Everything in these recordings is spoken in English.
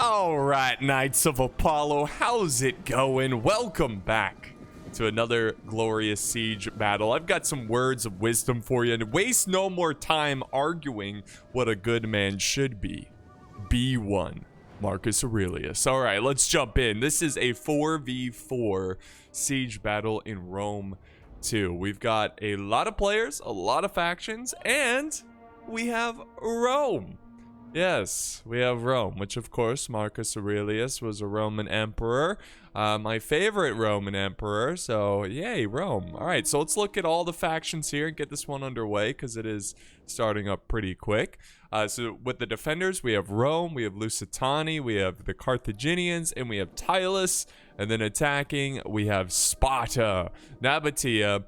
All right, Knights of Apollo, how's it going? Welcome back to another glorious siege battle. I've got some words of wisdom for you, and waste no more time arguing what a good man should be. Be one. Marcus Aurelius. All right, let's jump in. This is a 4v4 siege battle in Rome 2. We've got a lot of players, a lot of factions, and we have Rome. Yes, we have Rome, which of course Marcus Aurelius was a Roman emperor. My favorite Roman emperor, so yay, Rome. All right, so let's look at all the factions here and get this one underway because it is starting up pretty quick. So with the defenders, we have Rome, we have Lusitani, we have the Carthaginians, and we have Tyrus. And then attacking, we have Sparta, Nabatea,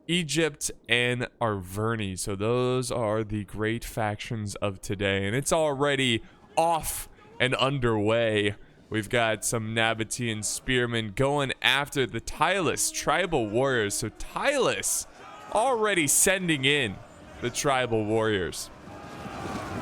Egypt, and Arverni. So those are the great factions of today, and it's already off and underway. We've got some Nabatean spearmen going after the Tyrus tribal warriors. So Tyrus already sending in the tribal warriors.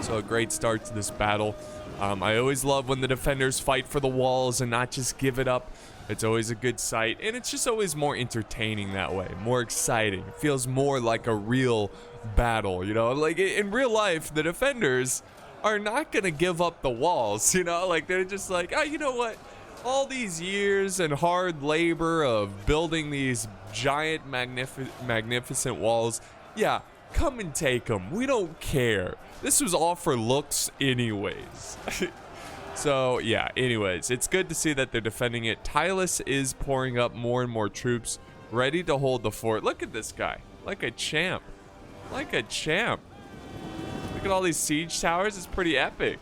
So a great start to this battle. I always love when the defenders fight for the walls and not just give it up. It's always a good sight, and it's just always more entertaining that way, more exciting. It feels more like a real battle, you know? Like in real life, the defenders are not gonna give up the walls, you know? Like they're just like, oh, you know what? All these years and hard labor of building these giant, magnificent walls, yeah, come and take them. We don't care. This was all for looks anyways. So, yeah, anyways, it's good to see that they're defending it. Tyrus is pouring up more and more troops, ready to hold the fort. Look at this guy. Like a champ. Like a champ. Look at all these siege towers. It's pretty epic.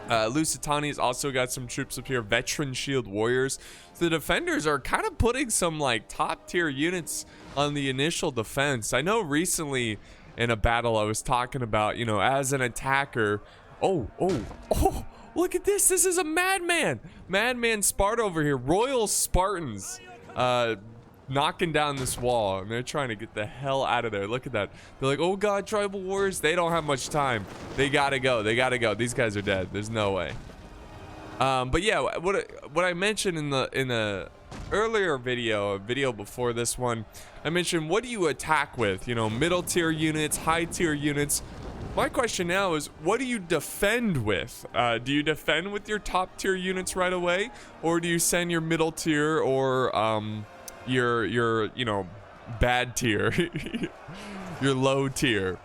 Lusitani's also got some troops up here. Veteran shield warriors. So the defenders are kind of putting some, like, top-tier units on the initial defense. I know recently in a battle I was talking about, you know, as an attacker... Oh, look at this. This is a madman. Madman Sparta over here. Royal Spartans knocking down this wall. And they're trying to get the hell out of there. Look at that. They're like, oh, God, tribal warriors. They don't have much time. They got to go. They got to go. These guys are dead. There's no way. But, yeah, what I mentioned in the earlier video, a video before this one, I mentioned, what do you attack with? You know, middle tier units, high tier units. My question now is, what do you defend with? Do you defend with your top tier units right away, or do you send your middle tier or your you know, bad tier, your low tier?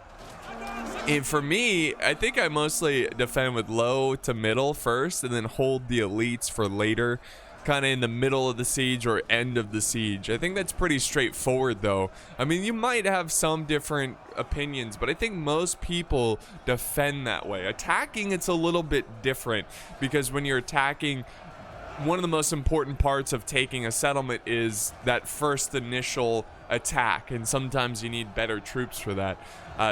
And for me, I think I mostly defend with low to middle first, and then hold the elites for later, kind of in the middle of the siege or end of the siege. I think that's pretty straightforward though. I mean, you might have some different opinions, but I think most people defend that way. Attacking, it's a little bit different, because when you're attacking, one of the most important parts of taking a settlement is that first initial attack, and sometimes you need better troops for that.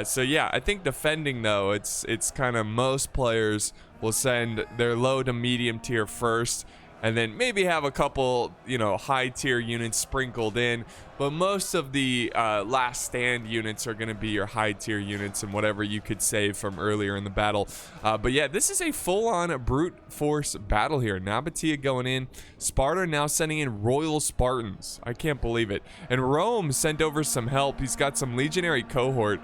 So yeah, I think defending though, it's kind of, most players will send their low to medium tier first, and then maybe have a couple, you know, high tier units sprinkled in. But most of the last stand units are going to be your high tier units and whatever you could save from earlier in the battle. But yeah, this is a full-on brute force battle here. Nabatea going in. Sparta now sending in Royal Spartans. I can't believe it. And Rome sent over some help. He's got some legionary cohort.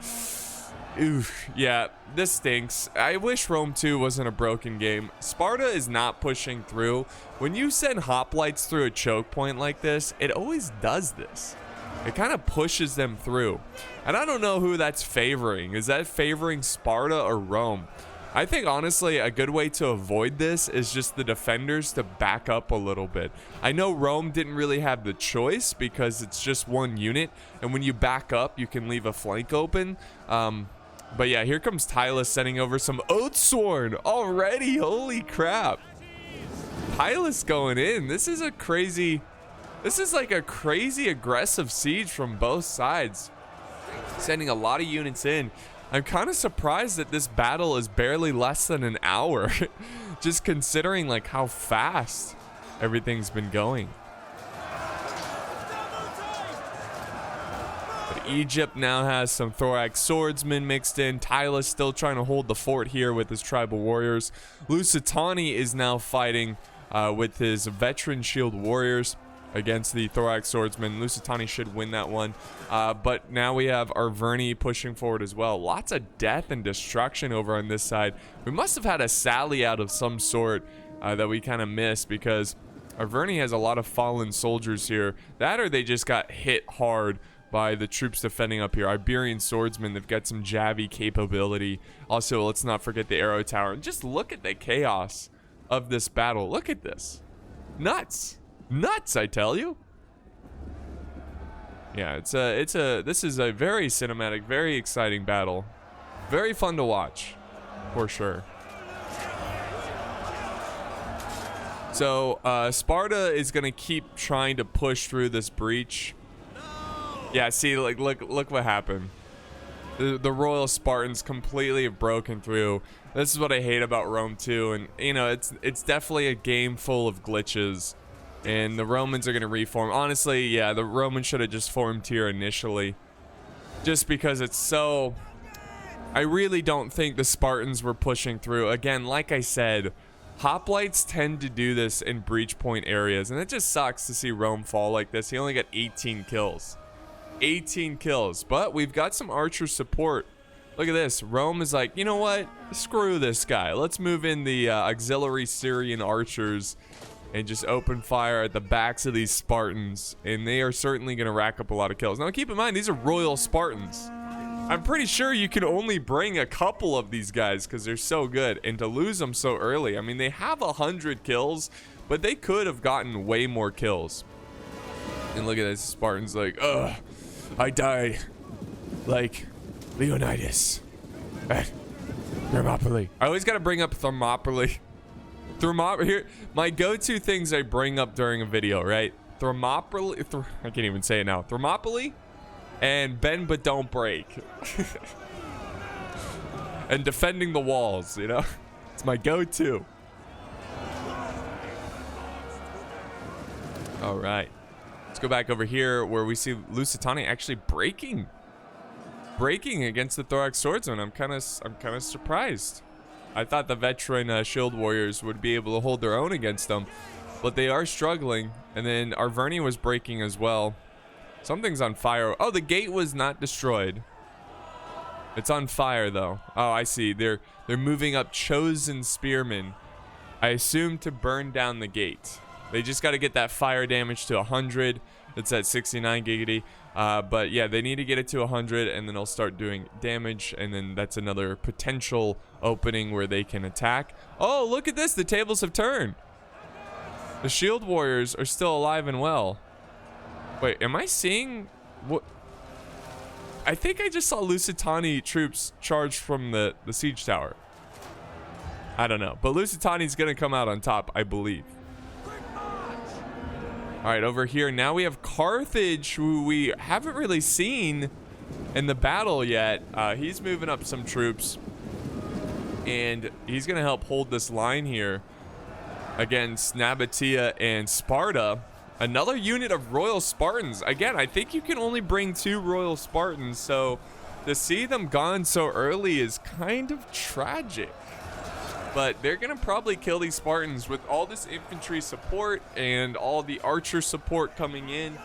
Oof, yeah, this stinks. I wish Rome 2 wasn't a broken game. Sparta is not pushing through. When you send hoplites through a choke point like this, it always does this. It kind of pushes them through. And I don't know who that's favoring. Is that favoring Sparta or Rome? I think, honestly, a good way to avoid this is just the defenders to back up a little bit. I know Rome didn't really have the choice because it's just one unit, and when you back up, you can leave a flank open. But yeah, here comes Tyrus sending over some Oathsworn already. Holy crap. Tyrus going in. This is like a crazy aggressive siege from both sides. Sending a lot of units in. I'm kind of surprised that this battle is barely less than an hour. Just considering like how fast everything's been going. But Egypt now has some thorax swordsmen mixed in. Tyla's still trying to hold the fort here with his tribal warriors. Lusitani is now fighting with his veteran shield warriors against the thorax swordsmen. Lusitani should win that one. But now we have Arverni pushing forward as well. Lots of death and destruction over on this side. We must have had a sally out of some sort that we kind of missed, because Arverni has a lot of fallen soldiers here. That, or they just got hit hard by the troops defending up here. Iberian swordsmen, they've got some Javi capability. Also, let's not forget the arrow tower. And just look at the chaos of this battle. Look at this. Nuts. Nuts, I tell you. Yeah, this is a very cinematic, very exciting battle. Very fun to watch, for sure. So, Sparta is going to keep trying to push through this breach. Yeah, see, like, look what happened. The Royal Spartans completely have broken through. This is what I hate about Rome too, and you know, it's definitely a game full of glitches, and the Romans are going to reform. Honestly, yeah, the Romans should have just formed here initially, just because it's so... I really don't think the Spartans were pushing through. Again, like I said, hoplites tend to do this in breach point areas, and it just sucks to see Rome fall like this. He only got 18 kills. 18 kills, but we've got some archer support. Look at this. Rome is like, you know what? Screw this guy. Let's move in the auxiliary Syrian archers and just open fire at the backs of these Spartans, and they are certainly going to rack up a lot of kills. Now, keep in mind, these are Royal Spartans. I'm pretty sure you can only bring a couple of these guys because they're so good, and to lose them so early. I mean, they have 100 kills, but they could have gotten way more kills. And look at this. Spartans like, ugh, I die like Leonidas at Thermopylae. I always got to bring up Thermopylae. Here, my go-to things I bring up during a video, right? Thermopylae, I can't even say it now. Thermopylae and bend but don't break. And defending the walls, you know? It's my go-to. All right. Let's go back over here where we see Lusitani actually breaking against the thorax swordsman. I'm kind of surprised. I thought the veteran shield warriors would be able to hold their own against them, but they are struggling. And then Arverni was breaking as well. Something's on fire. Oh, the gate was not destroyed. It's on fire though. Oh, I see. They're moving up chosen spearmen, I assume, to burn down the gate. They just got to get that fire damage to 100. It's at 69 giggity. But yeah, they need to get it to 100, and then they'll start doing damage, and then that's another potential opening where they can attack. Oh, look at this. The tables have turned. The shield warriors are still alive and well. Wait, am I seeing what? I think I just saw Lusitani troops charge from the siege tower. I don't know, but Lusitani's gonna come out on top, I believe. All right, over here now we have Carthage, who we haven't really seen in the battle yet. He's moving up some troops, and he's gonna help hold this line here against Nabatea and Sparta. Another unit of Royal Spartans. Again, I think you can only bring 2 Royal Spartans, so to see them gone so early is kind of tragic. But they're going to probably kill these Spartans with all this infantry support and all the archer support coming in.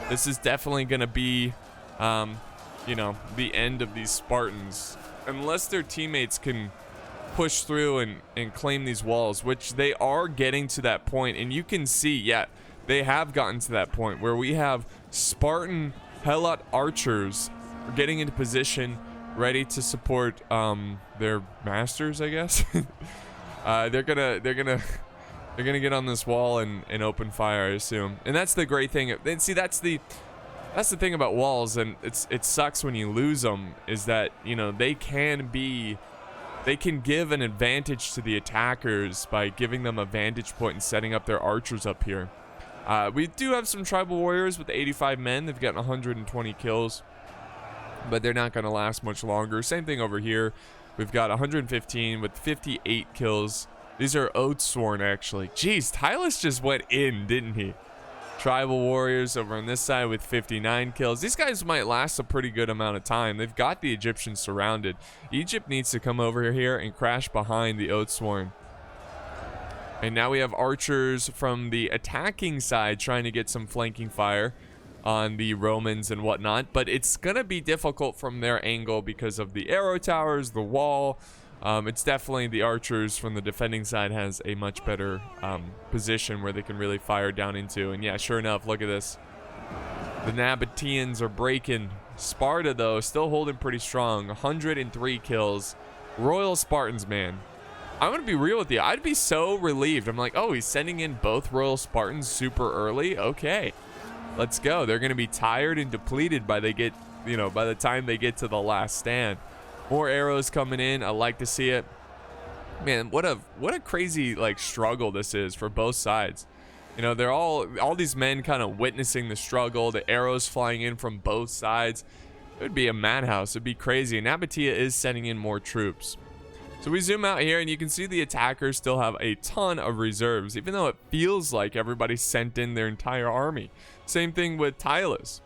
This is definitely going to be, you know, the end of these Spartans. Unless their teammates can push through and claim these walls, which they are getting to that point. And you can see, yeah, they have gotten to that point where we have Spartan Helot archers getting into position, ready to support their masters, I guess. They're gonna get on this wall and open fire, I assume. And that's the great thing. And see, that's the thing about walls, and it sucks when you lose them, is that, you know, they can give an advantage to the attackers by giving them a vantage point and setting up their archers up here. We do have some tribal warriors with 85 men. They've gotten 120 kills, but they're not going to last much longer. Same thing over here. We've got 115 with 58 kills. These are Oathsworn, actually. Jeez, Tylus just went in, didn't he? Tribal warriors over on this side with 59 kills. These guys might last a pretty good amount of time. They've got the Egyptians surrounded. Egypt needs to come over here and crash behind the Oathsworn. And now we have archers from the attacking side trying to get some flanking fire on the Romans and whatnot, but it's gonna be difficult from their angle because of the arrow towers, the wall. It's definitely the archers from the defending side has a much better position where they can really fire down into. And yeah, sure enough, look at this. The Nabateans are breaking. Sparta, though, still holding pretty strong. 103 kills. Royal Spartans, man. I'm going to be real with you. I'd be so relieved. I'm like, oh, he's sending in both Royal Spartans super early? Okay. Let's go. They're going to be tired and depleted by by the time they get to the last stand. More arrows coming in. I like to see it. Man, what a crazy struggle this is for both sides. You know, they're all these men kind of witnessing the struggle, the arrows flying in from both sides. It would be a madhouse. It'd be crazy. Nabatea is sending in more troops. So we zoom out here and you can see the attackers still have a ton of reserves, even though it feels like everybody sent in their entire army. Same thing with Tylus.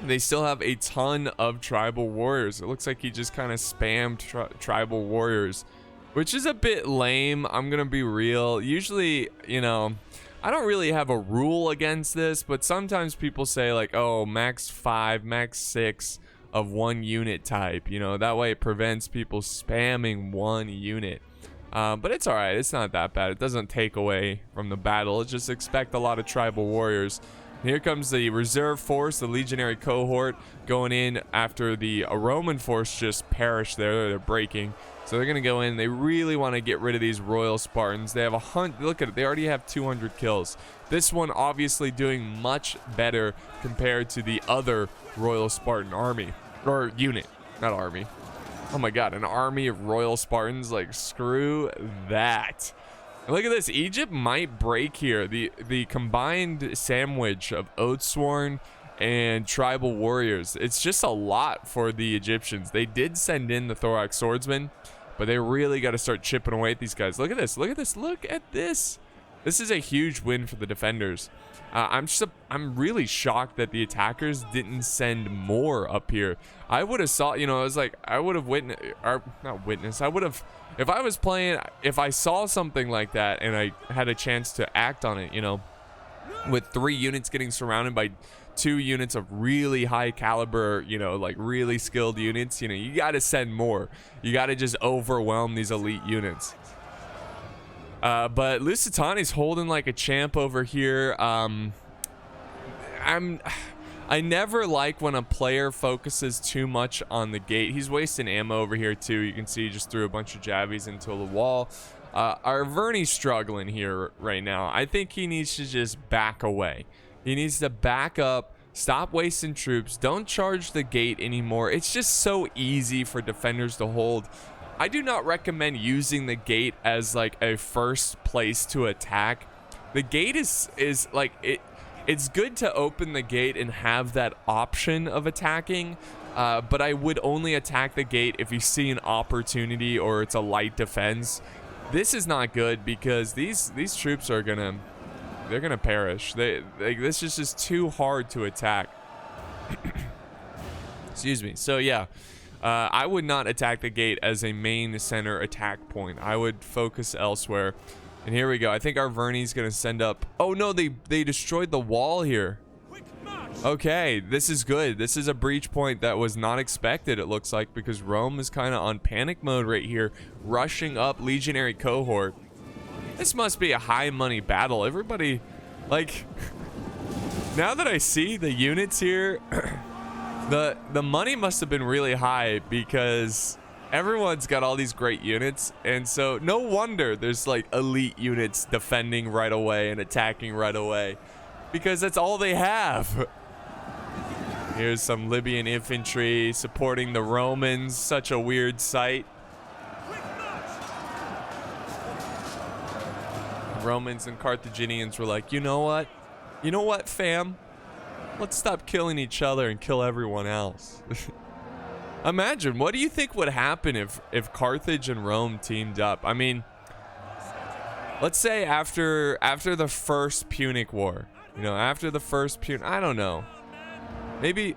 They still have a ton of tribal warriors. It looks like he just kind of spammed tribal warriors, which is a bit lame. I'm going to be real. Usually, you know, I don't really have a rule against this, but sometimes people say like, oh, max 5, max 6 of one unit type. You know, that way it prevents people spamming one unit. But it's all right. It's not that bad. It doesn't take away from the battle. It's just expect a lot of tribal warriors. Here comes the reserve force, the legionary cohort, going in after the Roman force just perished there. They're breaking. So they're going to go in. They really want to get rid of these royal Spartans. They have look at it. They already have 200 kills. This one obviously doing much better compared to the other royal Spartan army. Or unit, not army. Oh my god, an army of royal Spartans? Like, screw that. Look at this. Egypt might break here. The combined sandwich of Oathsworn and tribal warriors. It's just a lot for the Egyptians. They did send in the Thorax swordsmen, but they really got to start chipping away at these guys. Look at this. Look at this. Look at this. This is a huge win for the defenders. I'm really shocked that the attackers didn't send more up here. I would have saw, you know, I was like, I would have I would have, if I was playing, if I saw something like that and I had a chance to act on it, you know, with 3 units getting surrounded by 2 units of really high caliber, you know, like really skilled units, you know, you got to send more. You got to just overwhelm these elite units. But Lusitani's holding like a champ over here. I never like when a player focuses too much on the gate. He's wasting ammo over here too. You can see he just threw a bunch of jabbies into the wall. Our Vernie's struggling here right now. I think he needs to just back away. He needs to back up, stop wasting troops, don't charge the gate anymore. It's just so easy for defenders to hold. I do not recommend using the gate as like a first place to attack. The gate is like it's good to open the gate and have that option of attacking, but I would only attack the gate if you see an opportunity or it's a light defense. This is not good because these troops are they're gonna perish. This is just too hard to attack. Excuse me. So yeah. I would not attack the gate as a main center attack point. I would focus elsewhere. And here we go. I think our Vernie's going to send up... Oh, no, they destroyed the wall here. Okay, this is good. This is a breach point that was not expected, it looks like, because Rome is kind of on panic mode right here, rushing up legionary cohort. This must be a high money battle. Everybody, like... Now that I see the units here... The money must have been really high because everyone's got all these great units, and so no wonder there's like elite units defending right away and attacking right away because that's all they have. Here's some Libyan infantry supporting the Romans. Such a weird sight. Romans and Carthaginians were like, you know what? You know what, fam? Let's stop killing each other and kill everyone else. Imagine, what do you think would happen if Carthage and Rome teamed up? I mean, let's say after the first Punic War, You know, after the first Punic, I don't know. Maybe,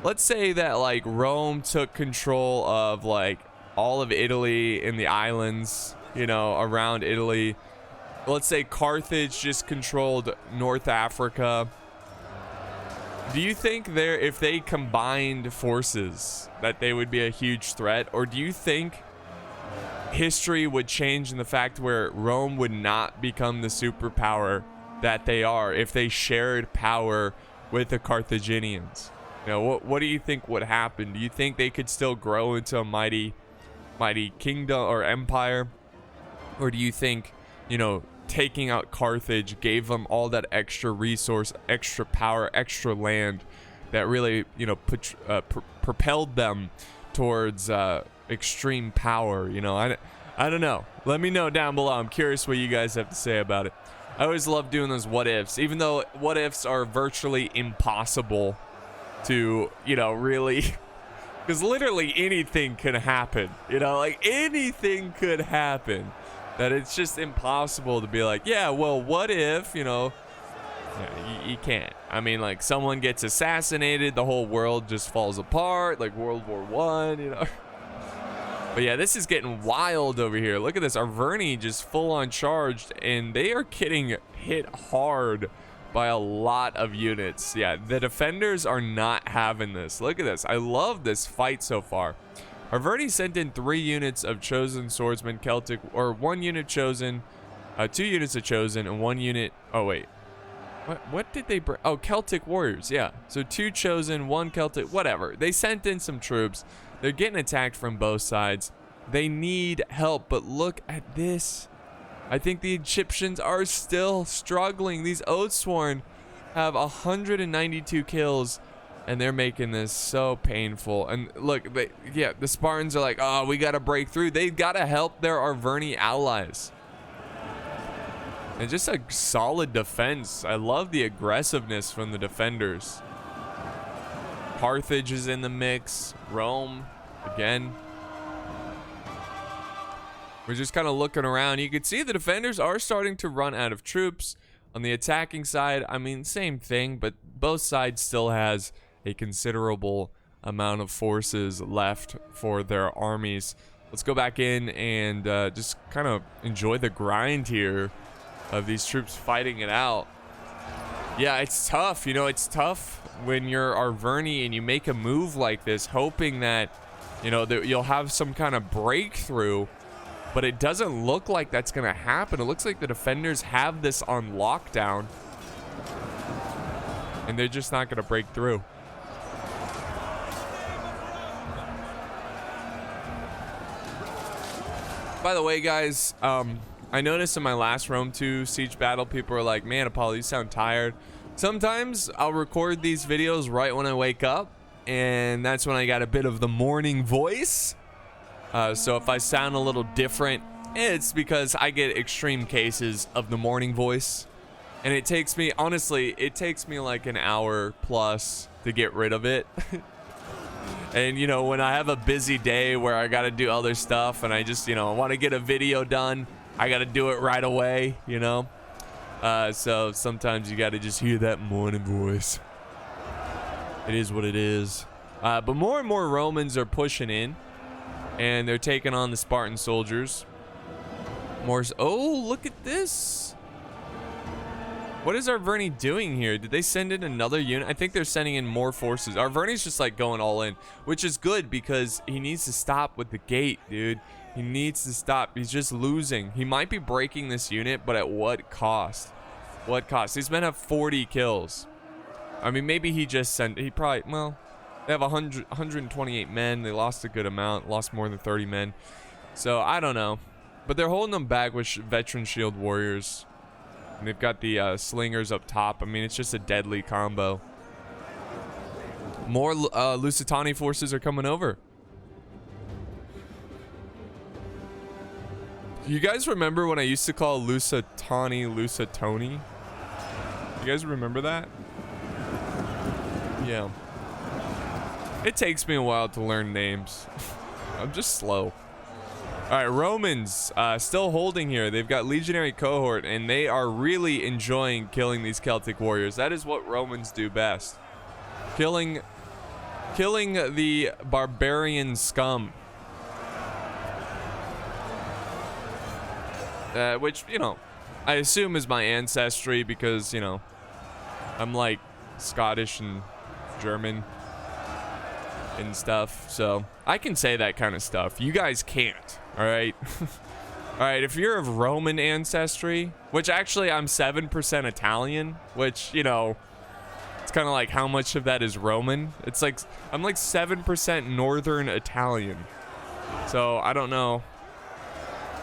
let's say that like Rome took control of like all of Italy and the islands, you know, around Italy. Let's say Carthage just controlled North Africa. Do you think if they combined forces, that they would be a huge threat? Or do you think history would change in the fact where Rome would not become the superpower that they are if they shared power with the Carthaginians? You know, what do you think would happen? Do you think they could still grow into a mighty kingdom or empire? Or do you think, you know, taking out Carthage gave them all that extra resource, extra power, extra land that really, you know, propelled them towards extreme power? You know, I don't know. Let me know down below. I'm curious what you guys have to say about it. I always love doing those what ifs, even though what ifs are virtually impossible to, you know, really, because literally anything can happen, you know, like anything could happen, that it's just impossible to be like, yeah, well, what if, you know, yeah, you can't. I mean, like someone gets assassinated, the whole world just falls apart, like World War I, you know. But yeah, this is getting wild over here. Look at this. Arverni just full on charged, and they are getting hit hard by a lot of units. Yeah, the defenders are not having this. Look at this. I love this fight so far. Arverni sent in 3 units of chosen swordsmen, Celtic, or 1 unit chosen, 2 units of chosen, and 1 unit. Oh wait, what did they bring? Oh, Celtic warriors. Yeah, so 2 chosen, 1 Celtic. Whatever. They sent in some troops. They're getting attacked from both sides. They need help, but look at this. I think the Egyptians are still struggling. These Oathsworn have 192 kills, and they're making this so painful. And look, the Spartans are like, oh, we got to break through. They've got to help their Arverni allies. And just a solid defense. I love the aggressiveness from the defenders. Carthage is in the mix. Rome, again. We're just kind of looking around. You can see the defenders are starting to run out of troops. On the attacking side, I mean, same thing, but both sides still has a considerable amount of forces left for their armies. Let's go back in and just kind of enjoy the grind here of these troops fighting it out. Yeah, it's tough. You know, it's tough when you're Arverni and you make a move like this, hoping that, you know, that you'll have some kind of breakthrough, but it doesn't look like that's going to happen. It looks like the defenders have this on lockdown, and they're just not going to break through. By the way, guys, I noticed in my last Rome 2 siege battle, people were like, man, Apollo, you sound tired. Sometimes I'll record these videos right when I wake up, and that's when I got a bit of the morning voice. So if I sound a little different, it's because I get extreme cases of the morning voice. And it takes me, honestly, it takes me like an hour plus to get rid of it. And, you know, when I have a busy day where I got to do other stuff and I just, you know, want to get a video done, I got to do it right away, you know. So sometimes you got to just hear that morning voice. It is what it is. But more and more Romans are pushing in, and they're taking on the Spartan soldiers. Oh, look at this. What is Arverni doing here? Did they send in another unit? I think they're sending in more forces. Arverni's just like going all in, which is good because he needs to stop with the gate, dude. He needs to stop. He's just losing. He might be breaking this unit, but at what cost? What cost? These men have 40 kills. I mean, maybe he probably, well, they have 128 men. They lost a good amount, lost more than 30 men. So I don't know, but they're holding them back with veteran shield warriors. And they've got the slingers up top. I mean, it's just a deadly combo. More Lusitani forces are coming over. You guys remember when I used to call Lusitani Lusitoni? You guys remember that? Yeah. It takes me a while to learn names. I'm just slow. All right, Romans still holding here. They've got legionary cohort, and they are really enjoying killing these Celtic warriors. That is what Romans do best. Killing the barbarian scum. Which, you know, I assume is my ancestry because, you know, I'm like Scottish and German and stuff. So I can say that kind of stuff. You guys can't. All right. All right. If you're of Roman ancestry, which actually I'm 7% Italian, which, you know, it's kind of like how much of that is Roman. It's like I'm like 7% Northern Italian. So I don't know.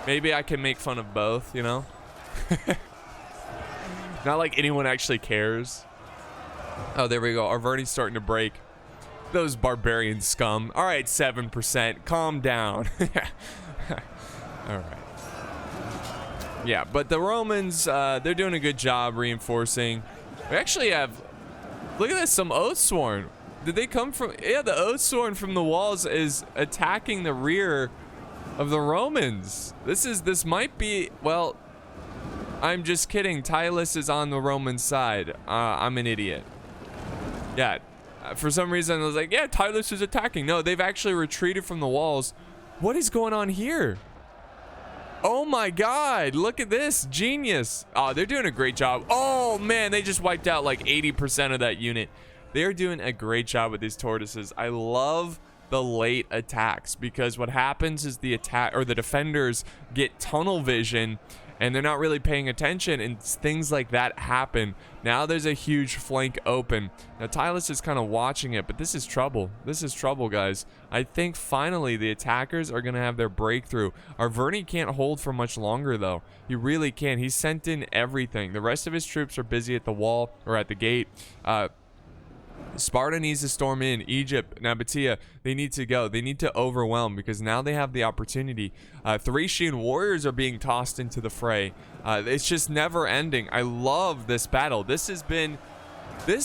Maybe I can make fun of both, you know? Not like anyone actually cares. Oh, there we go. Arverni's starting to break. Those barbarian scum. All right, 7%. Calm down. All right. Yeah, but the Romans, they're doing a good job reinforcing. We actually have... Look at this, some Oathsworn. Did they come from... Yeah, the Oathsworn from the walls is attacking the rear of the Romans. This might be... Well, I'm just kidding. Tylus is on the Roman side. I'm an idiot. Yeah. For some reason, I was like, yeah, Tylus is attacking. No, they've actually retreated from the walls. What is going on here? Oh my god, look at this. Genius. Oh, they're doing a great job. Oh man, they just wiped out like 80% of that unit. They're doing a great job with these tortoises. I love the late attacks because what happens is the defenders get tunnel vision and they're not really paying attention and things like that happen. Now there's a huge flank open. Now Tylus is kind of watching it, but this is trouble. This is trouble, guys. I think finally the attackers are going to have their breakthrough. Arverni can't hold for much longer, though. He really can't. He's sent in everything. The rest of his troops are busy at the wall or at the gate. Sparta needs to storm in. Egypt, Nabatea, they need to go. They need to overwhelm because now they have the opportunity. Thracian warriors are being tossed into the fray. It's just never ending. I love this battle. This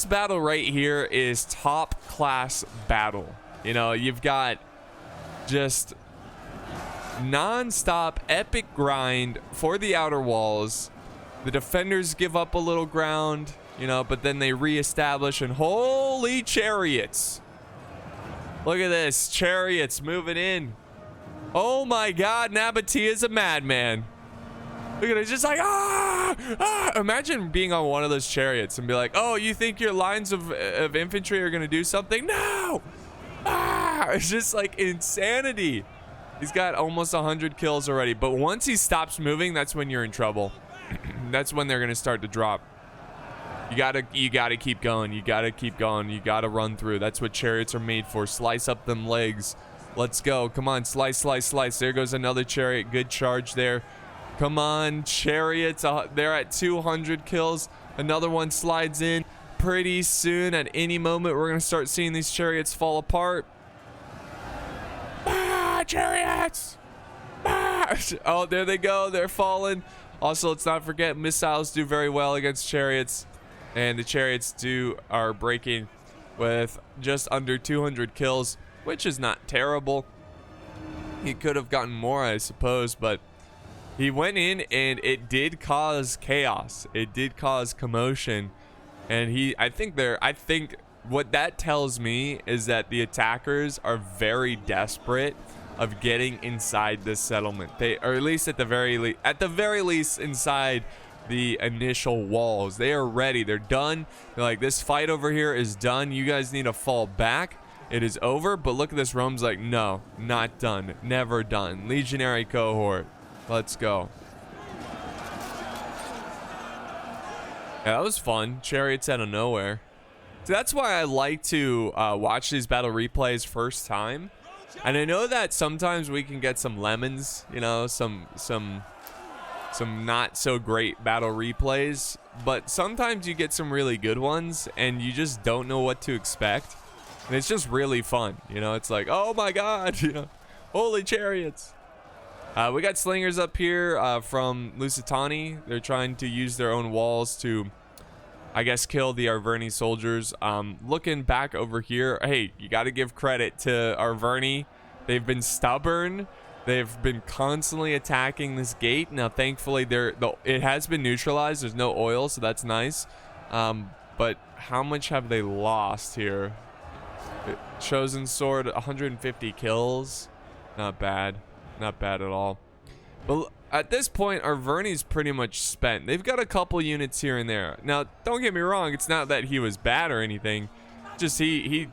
battle right here is top class battle. You know, you've got just non-stop epic grind for the outer walls. The defenders give up a little ground. You know, but then they reestablish and holy chariots. Look at this. Chariots moving in. Oh my god, Nabatea is a madman. Look at it. It's just like, Imagine being on one of those chariots and be like, oh, you think your lines of infantry are going to do something? No. It's just like insanity. He's got almost 100 kills already. But once he stops moving, that's when you're in trouble. That's when they're going to start to drop. You gotta keep going. You gotta keep going. You gotta run through. That's what chariots are made for. Slice up them legs. Let's go. Come on, slice, slice, slice. There goes another chariot. Good charge there. Come on, chariots. They're at 200 kills. Another one slides in. Pretty soon, at any moment, we're gonna start seeing these chariots fall apart. Chariots! Oh, there they go. They're falling. Also, let's not forget missiles do very well against chariots. And the chariots are breaking with just under 200 kills, which is not terrible. He could have gotten more, I suppose, but he went in and it did cause chaos. It did cause commotion. And I think what that tells me is that the attackers are very desperate of getting inside this settlement. Or at least at the very least inside the initial walls. They are ready. They're done. They're like, this fight over here is done. You guys need to fall back. It is over. But look at this. Rome's like, no, not done. Never done. Legionary cohort. Let's go. Yeah, that was fun. Chariots out of nowhere. So that's why I like to watch these battle replays first time. And I know that sometimes we can get some lemons, you know, some not so great battle replays, but sometimes you get some really good ones and you just don't know what to expect, and it's just really fun, you know. It's like, oh my god, you know, holy chariots. We got slingers up here from Lusitani. They're trying to use their own walls to, I guess, kill the Arverni soldiers. Looking back over here, hey, you got to give credit to Arverni. They've been stubborn. They've been constantly attacking this gate. Now, thankfully, it has been neutralized. There's no oil, so that's nice. But how much have they lost here? Chosen Sword, 150 kills. Not bad. Not bad at all. But at this point, our Vernie's pretty much spent. They've got a couple units here and there. Now, don't get me wrong. It's not that he was bad or anything. Just he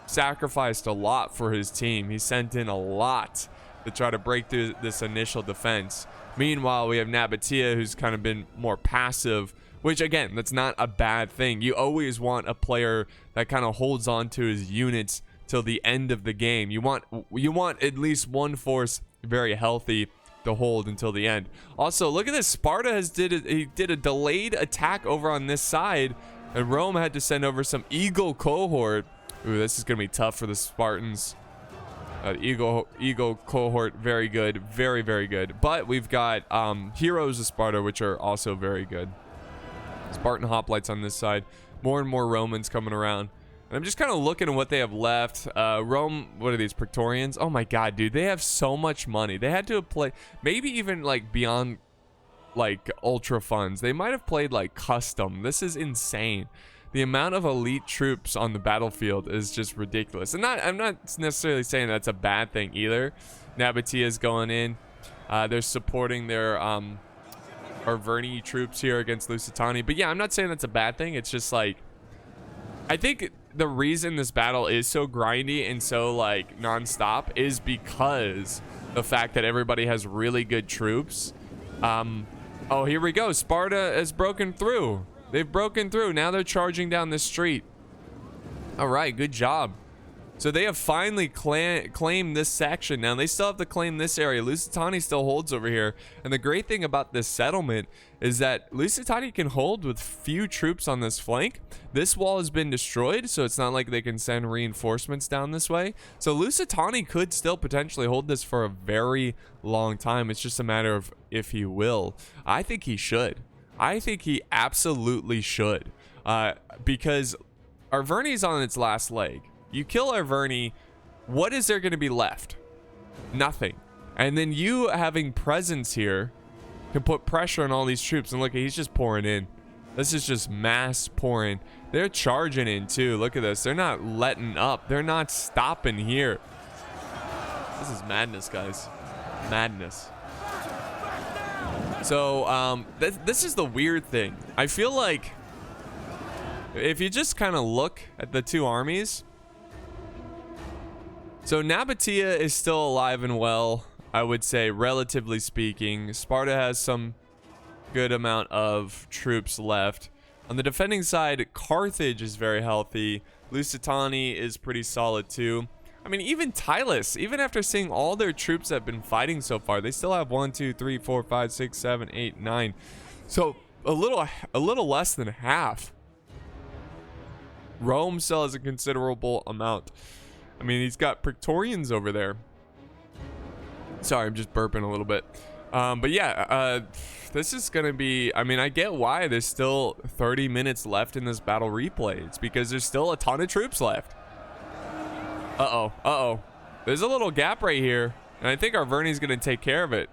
sacrificed a lot for his team. He sent in a lot to try to break through this initial defense. Meanwhile, we have Nabatea, who's kind of been more passive, which again, that's not a bad thing. You always want a player that kind of holds on to his units till the end of the game. You want at least one force very healthy to hold until the end. Also, look at this. Sparta did a delayed attack over on this side, and Rome had to send over some Eagle cohort. Ooh, this is gonna be tough for the Spartans. Eagle cohort, very good, very, very good. But we've got Heroes of Sparta, which are also very good. Spartan hoplites on this side. More and more Romans coming around. And I'm just kind of looking at what they have left. Rome, what are these, Praetorians? Oh my god, dude, they have so much money. They had to play, maybe even like beyond like ultra funds. They might have played like custom. This is insane. The amount of elite troops on the battlefield is just ridiculous. And I'm not necessarily saying that's a bad thing either. Nabatea is going in. They're supporting their Arverni troops here against Lusitani. But yeah, I'm not saying that's a bad thing. It's just like, I think the reason this battle is so grindy and so like non-stop is because the fact that everybody has really good troops. Oh, here we go. Sparta has broken through. They've broken through. Now they're charging down the street. All right, good job. So they have finally claimed this section. Now they still have to claim this area. Lusitani still holds over here. And the great thing about this settlement is that Lusitani can hold with few troops on this flank. This wall has been destroyed, so it's not like they can send reinforcements down this way. So Lusitani could still potentially hold this for a very long time. It's just a matter of if he will. I think he should. I think he absolutely should, because Arverni's on its last leg. You kill Arverni, what is there going to be left? Nothing. And then you having presence here can put pressure on all these troops. And look, he's just pouring in. This is just mass pouring. They're charging in too. Look at this. They're not letting up. They're not stopping here. This is madness, guys. Madness. So this is the weird thing. I feel like if you just kind of look at the two armies. So Nabatea is still alive and well, I would say, relatively speaking. Sparta has some good amount of troops left. On the defending side, Carthage is very healthy. Lusitani is pretty solid too. I mean, even Tylus, even after seeing all their troops that have been fighting so far, they still have 1, 2, 3, 4, 5, 6, 7, 8, 9. So a little less than half. Rome still has a considerable amount. I mean, he's got Praetorians over there. Sorry, I'm just burping a little bit. But yeah, this is going to be, I mean, I get why there's still 30 minutes left in this battle replay. It's because there's still a ton of troops left. Uh-oh. There's a little gap right here, and I think Arverni's going to take care of it.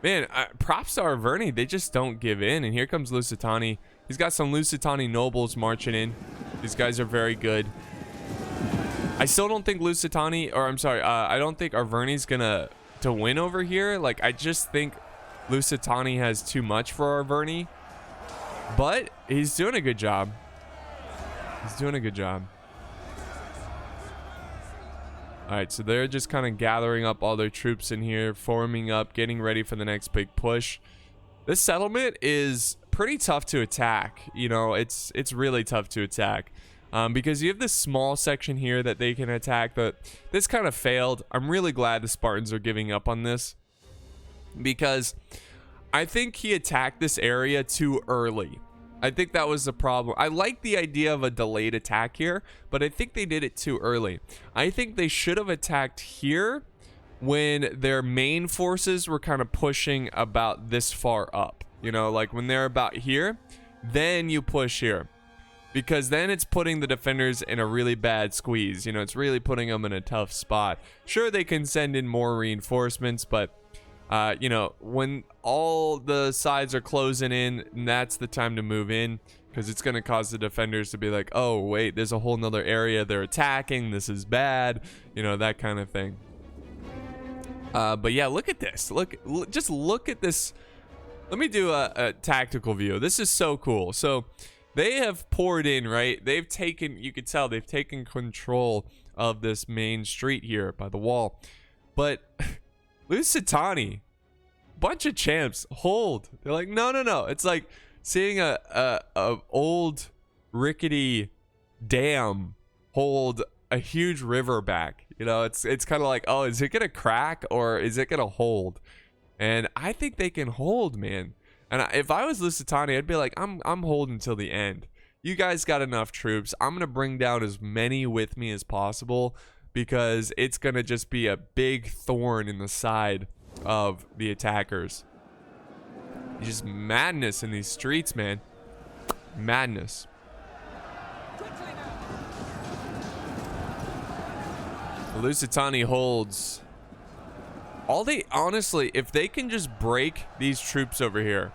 Man, props to Arverni. They just don't give in, and here comes Lusitani. He's got some Lusitani nobles marching in. These guys are very good. I still don't think Lusitani, or I'm sorry, I don't think Arverni's going to win over here. Like, I just think Lusitani has too much for Arverni, but he's doing a good job. He's doing a good job. All right, so they're just kind of gathering up all their troops in here, forming up, getting ready for the next big push. This settlement is pretty tough to attack. You know, it's really tough to attack because you have this small section here that they can attack, but this kind of failed. I'm really glad the Spartans are giving up on this because I think he attacked this area too early. I think that was the problem. I like the idea of a delayed attack here, but I think they did it too early. I think they should have attacked here when their main forces were kind of pushing about this far up. You know, like when they're about here, then you push here. because then it's putting the defenders in a really bad squeeze. You know, it's really putting them in a tough spot. Sure, they can send in more reinforcements, but you know, when all the sides are closing in, that's the time to move in, because it's going to cause the defenders to be like, oh wait, there's a whole nother area they're attacking, this is bad, you know, that kind of thing. But yeah, look at this. Just look at this. Let me do a tactical view. This is so cool. So they have poured in, right? They've taken, you could tell they've taken control of this main street here by the wall. But Lusitani, bunch of champs, hold. They're like, no. It's like seeing a old rickety dam hold a huge river back. You know, it's kind of like, oh, is it gonna crack or is it gonna hold? And I think they can hold, man. And if I was Lusitani, I'd be like, I'm holding till the end. You guys got enough troops. I'm gonna bring down as many with me as possible, because it's gonna just be a big thorn in the side of the attackers. Just madness in these streets, man. Madness. Lusitani holds. All they, honestly, if they can just break these troops over here,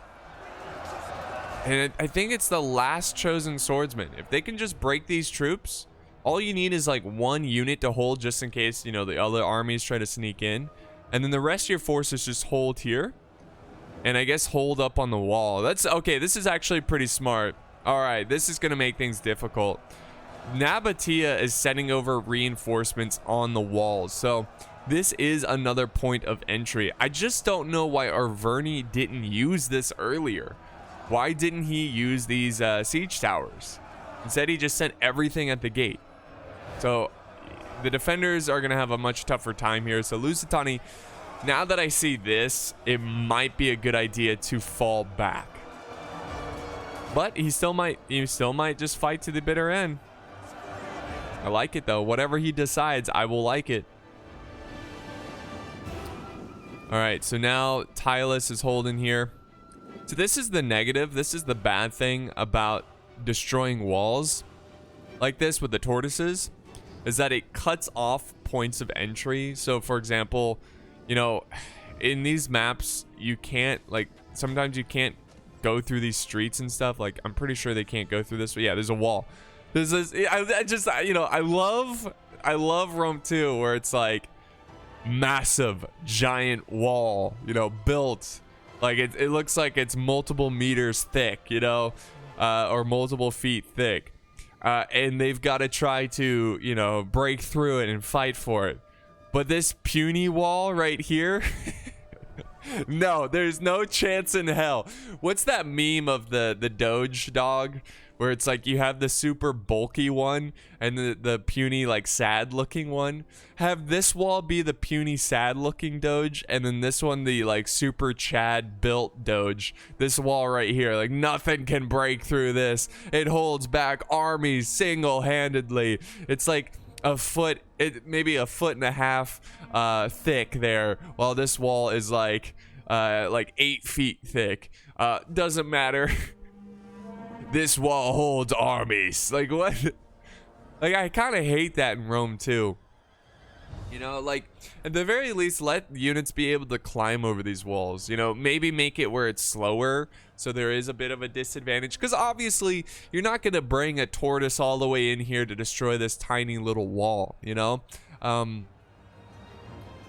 and I think it's the last chosen swordsman. If they can just break these troops, all you need is like one unit to hold, just in case, you know, the other armies try to sneak in. And then the rest of your forces just hold here. And I guess hold up on the wall. That's okay. This is actually pretty smart. All right, this is going to make things difficult. Nabatea is sending over reinforcements on the walls. So this is another point of entry. I just don't know why Arverni didn't use this earlier. Why didn't he use these siege towers? Instead, he just sent everything at the gate. So the defenders are going to have a much tougher time here. So Lusitani, now that I see this, it might be a good idea to fall back. But he still might just fight to the bitter end. I like it though. Whatever he decides, I will like it. All right, so now Tylus is holding here. So this is the negative. This is the bad thing about destroying walls like this with the tortoises, is that it cuts off points of entry. So for example, you know, in these maps, you can't, like, sometimes you can't go through these streets and stuff. Like, I'm pretty sure they can't go through this, but yeah, there's a wall. There's this, I just, you know, I love Rome 2, where it's like massive giant wall, you know, built like it looks like it's multiple meters thick, you know, or multiple feet thick, and they've got to try to, you know, break through it and fight for it. But this puny wall right here, no, there's no chance in hell. What's that meme of the Doge dog, where it's like you have the super bulky one and the puny, like, sad looking one? Have this wall be the puny sad looking Doge, and then this one the, like, super Chad built Doge. This wall right here, like, nothing can break through this. It holds back armies single-handedly. It's like a foot, maybe a foot and a half thick there, while this wall is like 8 feet thick. Doesn't matter. This wall holds armies. Like, what? Like, I kind of hate that in Rome too. You know, like, at the very least, let units be able to climb over these walls. You know, maybe make it where it's slower, so there is a bit of a disadvantage. Because obviously, you're not going to bring a tortoise all the way in here to destroy this tiny little wall, you know?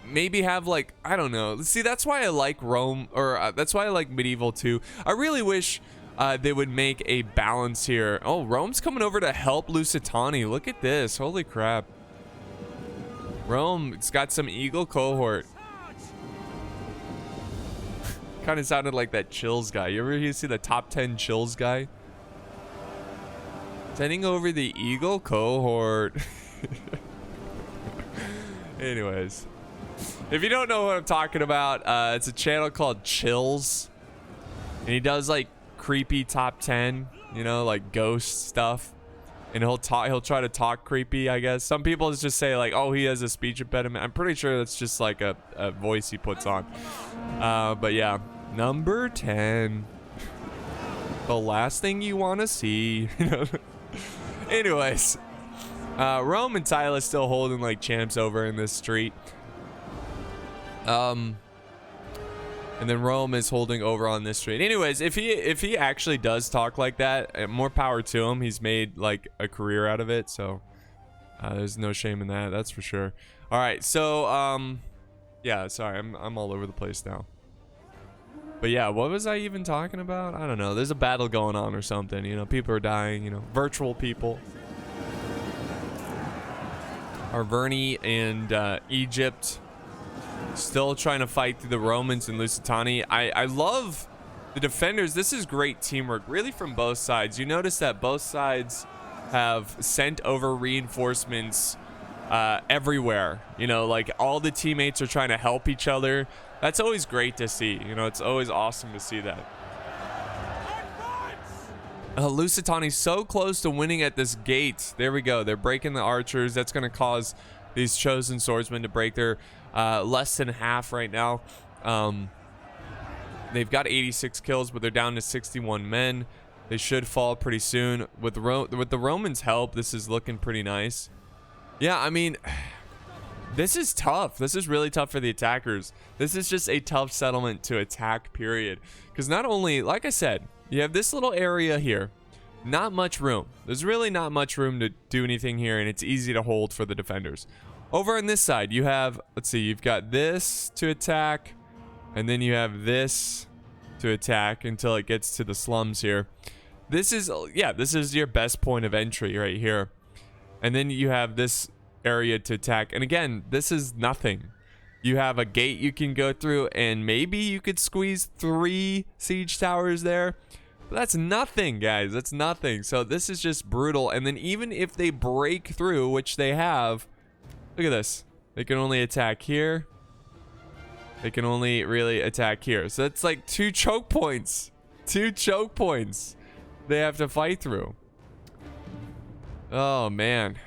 Maybe have, like, I don't know. See, that's why I like Rome, or that's why I like Medieval 2. I really wish they would make a balance here. Oh, Rome's coming over to help Lusitani. Look at this. Holy crap. Rome, it's got some Eagle cohort. Kind of sounded like that Chills guy. You ever see the top 10 Chills guy? Sending over the Eagle cohort. Anyways, if you don't know what I'm talking about, it's a channel called Chills, and he does like creepy top 10, you know, like ghost stuff. And he'll try to talk creepy, I guess. Some people just say like, oh, he has a speech impediment. I'm pretty sure that's just like a voice he puts on. But yeah, number 10. The last thing you want to see. Anyways, Rome and Tyler still holding like champs over in this street. And then Rome is holding over on this street. Anyways, if he actually does talk like that, more power to him. He's made like a career out of it, so there's no shame in that. That's for sure. All right, so yeah, sorry, I'm all over the place now. But yeah, what was I even talking about? I don't know. There's a battle going on or something. You know, people are dying. You know, virtual people. Arverni and Egypt still trying to fight through the Romans and Lusitani. I love the defenders. This is great teamwork, really, from both sides. You notice that both sides have sent over reinforcements everywhere. You know, like all the teammates are trying to help each other. That's always great to see. You know, it's always awesome to see that. Lusitani's so close to winning at this gate. There we go. They're breaking the archers. That's going to cause these chosen swordsmen to break their less than half right now. They've got 86 kills, but they're down to 61 men. They should fall pretty soon. With the Romans' help, this is looking pretty nice. Yeah, I mean, this is tough. This is really tough for the attackers. This is just a tough settlement to attack, period. Because not only, like I said, you have this little area here. Not much room. There's really not much room to do anything here, and it's easy to hold for the defenders. Over on this side, you have, let's see, you've got this to attack, and then you have this to attack until it gets to the slums here. This is, yeah, this is your best point of entry right here. And then you have this area to attack. And again, this is nothing. You have a gate you can go through, and maybe you could squeeze 3 siege towers there. But that's nothing, guys. That's nothing. So this is just brutal. And then even if they break through, which they have, look at this. They can only attack here. They can only really attack here. So it's like 2 choke points. 2 choke points they have to fight through. Oh, man.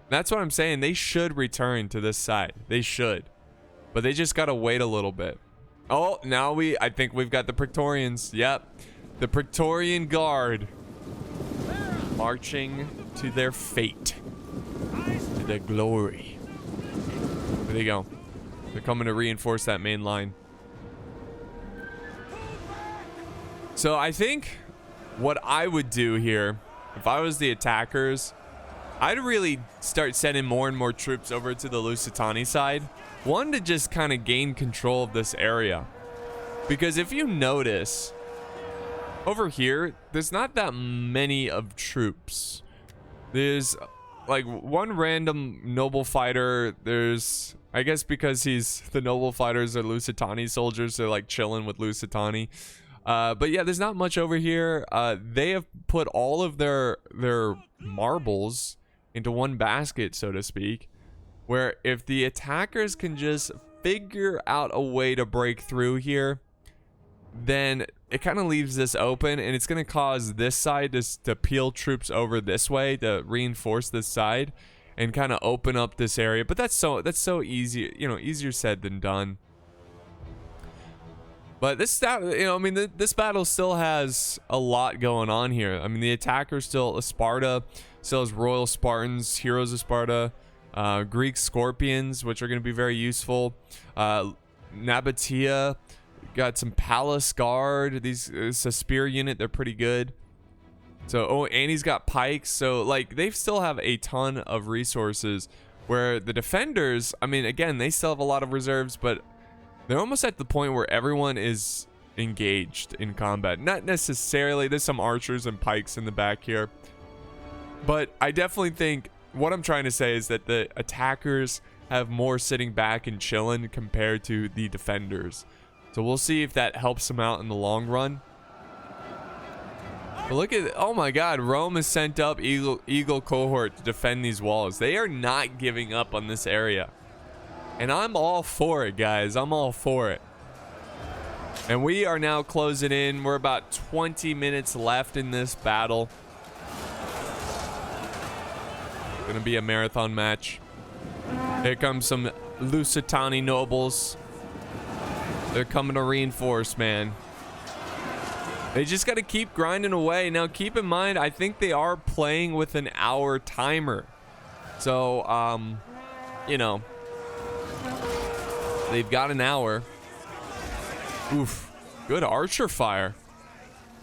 That's what I'm saying. They should return to this side. They should. But they just got to wait a little bit. Oh, now I think we've got the Praetorians. Yep. The Praetorian Guard marching to their fate, to their glory. There you go. They're coming to reinforce that main line. So I think what I would do here, if I was the attackers, I'd really start sending more and more troops over to the Lusitani side. One, to just kind of gain control of this area. Because if you notice, over here, there's not that many of troops. There's like one random noble fighter. There's, I guess because the noble fighters are Lusitani soldiers, they're like chilling with Lusitani. But yeah, there's not much over here. They have put all of their marbles into one basket, so to speak, where if the attackers can just figure out a way to break through here, then it kind of leaves this open, and it's going to cause this side to peel troops over this way to reinforce this side and kind of open up this area. But that's so easy, you know, easier said than done. But this, you know, I mean, this battle still has a lot going on here. I mean, the attackers still, Sparta still has Royal Spartans, Heroes of Sparta, Greek Scorpions, which are going to be very useful. Nabatea, got some Palace Guard. It's a spear unit. They're pretty good. So, oh, and he's got pikes. So, like, they still have a ton of resources. Where the defenders, I mean, again, they still have a lot of reserves, but they're almost at the point where everyone is engaged in combat. Not necessarily. There's some archers and pikes in the back here. But I definitely think what I'm trying to say is that the attackers have more sitting back and chilling compared to the defenders. So we'll see if that helps them out in the long run. But look at, oh my god, Rome has sent up Eagle cohort to defend these walls. They are not giving up on this area. And I'm all for it, guys. I'm all for it. And we are now closing in. We're about 20 minutes left in this battle. Gonna be a marathon match. Here comes some Lusitani nobles. They're coming to reinforce, man. They just got to keep grinding away. Now, keep in mind, I think they are playing with an hour timer. So, you know, they've got an hour. Oof. Good archer fire.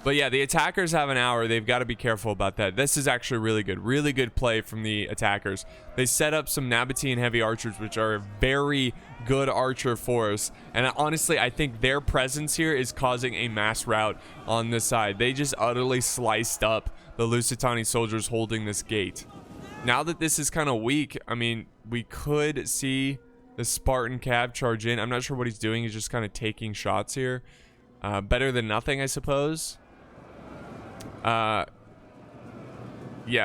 But yeah, the attackers have an hour. They've got to be careful about that. This is actually really good. Really good play from the attackers. They set up some Nabatean heavy archers, which are a very good archer force. And honestly, I think their presence here is causing a mass rout on this side. They just utterly sliced up the Lusitani soldiers holding this gate. Now that this is kind of weak, I mean, we could see the Spartan cav charge in. I'm not sure what he's doing. He's just kind of taking shots here. Better than nothing, I suppose. Yeah,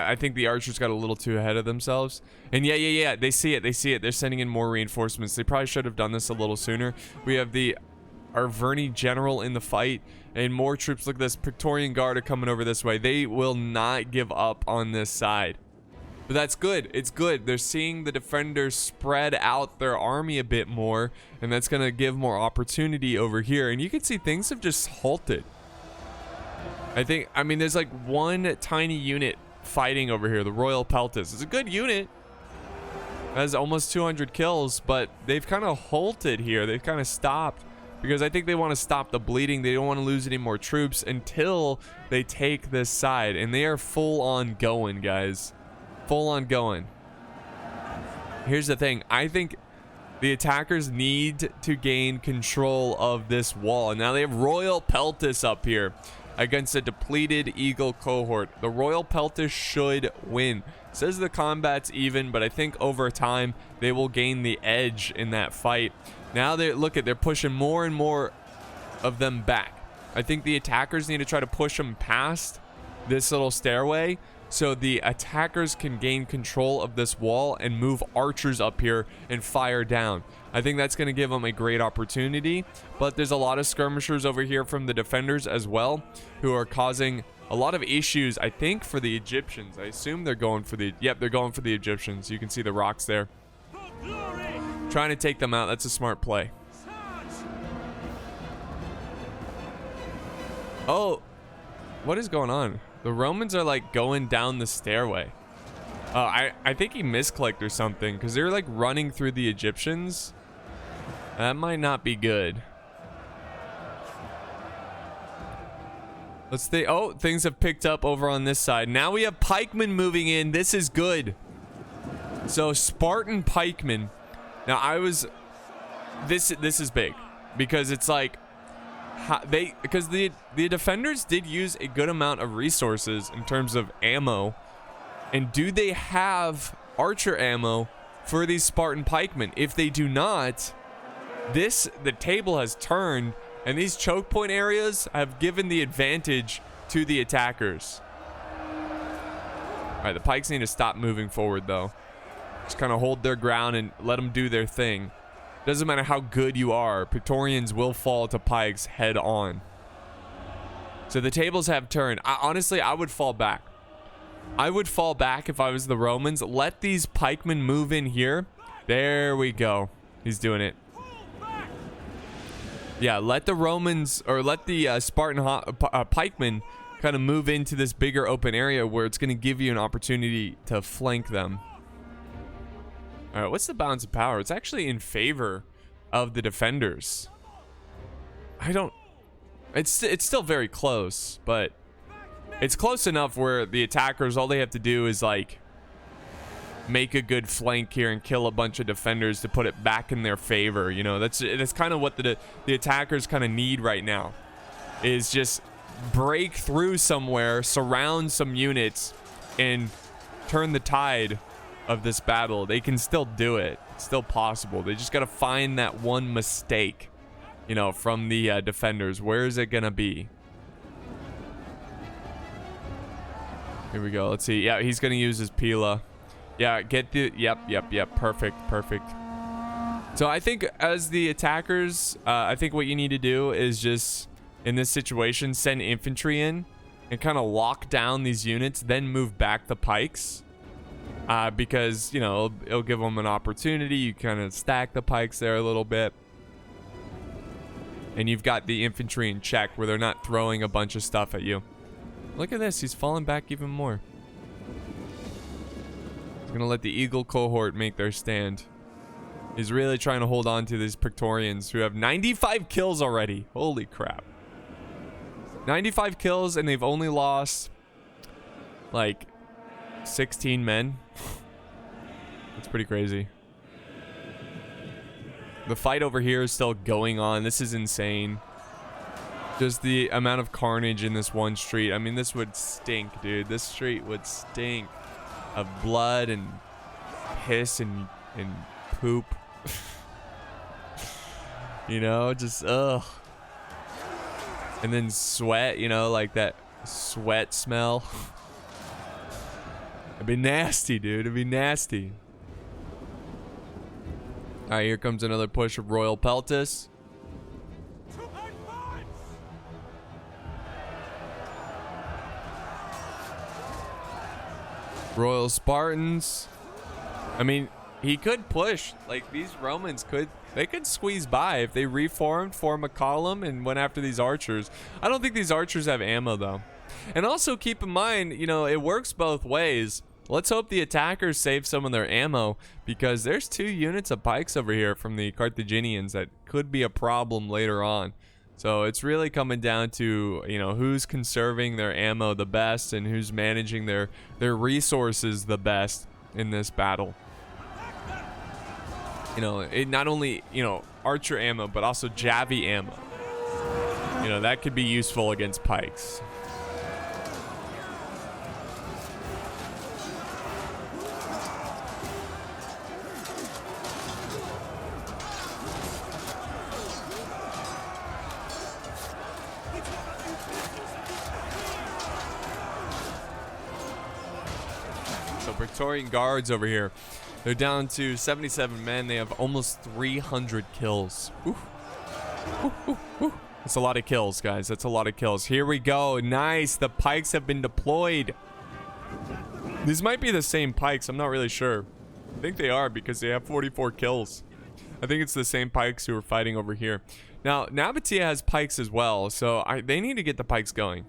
I think the archers got a little too ahead of themselves. And yeah, they see it. They're sending in more reinforcements. They probably should have done this a little sooner. We have the Arverni general in the fight, and more troops. Look at this, Praetorian Guard are coming over this way. They will not give up on this side. But that's good. It's good. They're seeing the defenders spread out their army a bit more, and that's going to give more opportunity over here. And you can see things have just halted. I mean, there's like one tiny unit fighting over here, the Royal Peltis. It's a good unit. It has almost 200 kills, but they've kind of halted here. They've kind of stopped because I think they want to stop the bleeding. They don't want to lose any more troops until they take this side. And they are full on going, guys. Full on going. Here's the thing. I think the attackers need to gain control of this wall. And now they have Royal Peltis up here against a depleted Eagle cohort. The Royal Peltis should win. It says the combat's even, but I think over time they will gain the edge in that fight. Now they're pushing more and more of them back. I think the attackers need to try to push them past this little stairway so the attackers can gain control of this wall and move archers up here and fire down. I think that's going to give them a great opportunity, but there's a lot of skirmishers over here from the defenders as well who are causing a lot of issues, I think, for the Egyptians. I assume they're going for the... Yep, they're going for the Egyptians. You can see the rocks there. Trying to take them out. That's a smart play. Oh, what is going on? The Romans are like going down the stairway. I think he misclicked or something because they're like running through the Egyptians. That might not be good. Let's see. Oh, things have picked up over on this side. Now we have pikemen moving in. This is good. So Spartan pikemen. Now this is big because it's like because the defenders did use a good amount of resources in terms of ammo. And do they have archer ammo for these Spartan pikemen? If they do not, the table has turned, and these choke point areas have given the advantage to the attackers. All right, the pikes need to stop moving forward though. Just kind of hold their ground and let them do their thing. Doesn't matter how good you are, Praetorians will fall to pikes head on. So the tables have turned. Honestly, I would fall back. I would fall back if I was the Romans. Let these pikemen move in here. There we go. He's doing it. Yeah, let the Romans, or let the Spartan pikemen kind of move into this bigger open area where it's going to give you an opportunity to flank them. All right, what's the balance of power? It's actually in favor of the defenders. It's still very close, but it's close enough where the attackers, all they have to do is like make a good flank here and kill a bunch of defenders to put it back in their favor. You know, that's kind of what the attackers kind of need right now, is just break through somewhere, surround some units, and turn the tide of this battle. They can still do it. It's still possible. They just got to find that one mistake, you know, from the defenders. Where is it gonna be? Here we go. Let's see. Yeah, he's gonna use his Pila. Yeah, get the... Yep. Perfect. So I think as the attackers, I think what you need to do is just, in this situation, send infantry in and kind of lock down these units, then move back the pikes. Because, you know, it'll give them an opportunity. You kind of stack the pikes there a little bit. and you've got the infantry in check where they're not throwing a bunch of stuff at you. Look at this. He's falling back even more. He's going to let the Eagle cohort make their stand. He's really trying to hold on to these Praetorians who have 95 kills already. Holy crap. 95 kills, and they've only lost like 16 men. That's pretty crazy. The fight over here is still going on. This is insane. Just the amount of carnage in this one street. I mean, this would stink, dude. This street would stink of blood and piss and poop. You know, just ugh. And then sweat, you know, like that sweat smell. It'd be nasty, dude. It'd be nasty. All right, here comes another push of Royal Peltis. Royal Spartans. I mean, he could push. Like, these Romans could squeeze by if they reformed, form a column, and went after these archers. I don't think these archers have ammo, though. And also keep in mind, you know, it works both ways. Let's hope the attackers save some of their ammo, because there's 2 units of pikes over here from the Carthaginians that could be a problem later on. So it's really coming down to, you know, who's conserving their ammo the best and who's managing their resources the best in this battle. You know, it not only, you know, archer ammo, but also Javi ammo. You know, that could be useful against pikes. Praetorian guards over here. They're down to 77 men. They have almost 300 kills. Ooh. Ooh, ooh, ooh. That's a lot of kills, guys. That's a lot of kills. Here we go. Nice. The pikes have been deployed. These might be the same pikes. I'm not really sure. I think they are because they have 44 kills. I think it's the same pikes who are fighting over here. Now, Nabatea has pikes as well, so they need to get the pikes going.